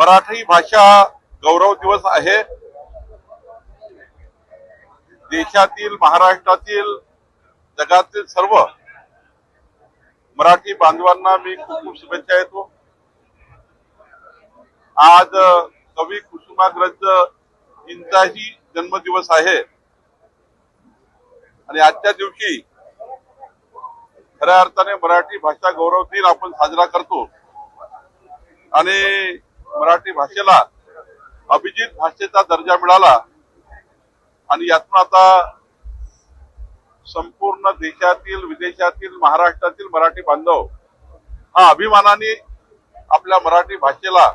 मराठी भाषा गौरव दिवस आहे। देशातील, महाराष्ट्रातील, जगातील सर्व मराठी बांधवांना मी खूप खूप शुभेच्छा देतो। आज कवी कुसुमाग्रज यांचाही जन्मदिवस आहे आणि आजच्या दिवशी खऱ्या अर्थाने मराठी भाषा गौरव दिन आपण साजरा करतो आणि मराठी भाषेला अभिजित भाषेचा दर्जा मिळाला आणि यातून आता संपूर्ण देशातील, विदेशातील, महाराष्ट्रातील मराठी बांधव हा अभिमानाने आपल्या मराठी भाषेला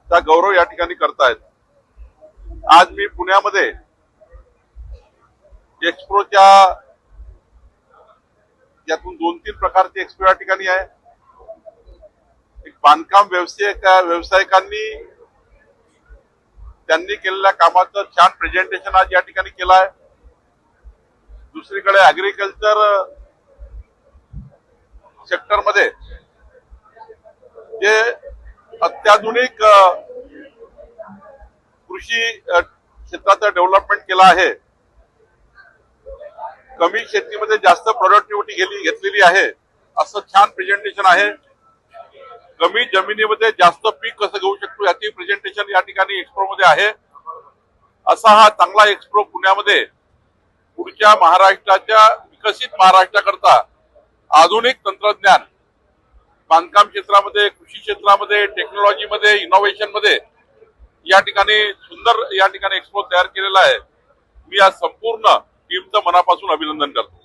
त्या गौरव या ठिकाणी करतायत। आज मी पुण्यामध्ये एक्सप्रोच्या यातून 2-3 प्रकारचे एक्सपो या ठिकाणी आहे। एक बांधकाम व्यावसायिकांनी त्यांनी केलेल्या कामाचं छान प्रेझेंटेशन आज या ठिकाणी केलं आहे। दुसरीकडे ऍग्रीकल्चर सेक्टरमध्ये जे अत्याधुनिक कृषी क्षेत्राचं डेव्हलपमेंट केलं आहे, कमी शेतीमध्ये जास्त प्रोडक्टिव्हिटी घेतलेली आहे, असं छान प्रेझेंटेशन आहे। कमी जमिनीमध्ये जास्त पीक कसं घेऊ शकतो याची प्रेझेंटेशन या ठिकाणी एक्सप्रो मध्ये आहे। असा हा चांगला एक्सप्रो पुण्यामध्ये पुढच्या महाराष्ट्राच्या विकसित महाराष्ट्राकरता आधुनिक तंत्रज्ञान बांधकाम क्षेत्रामध्ये, कृषी क्षेत्रामध्ये, टेक्नॉलॉजीमध्ये, इनोव्हेशन मध्ये या ठिकाणी सुंदर या ठिकाणी एक्सपो तयार केलेला आहे। मी आज संपूर्ण टीमचं मनापासून अभिनंदन करतो।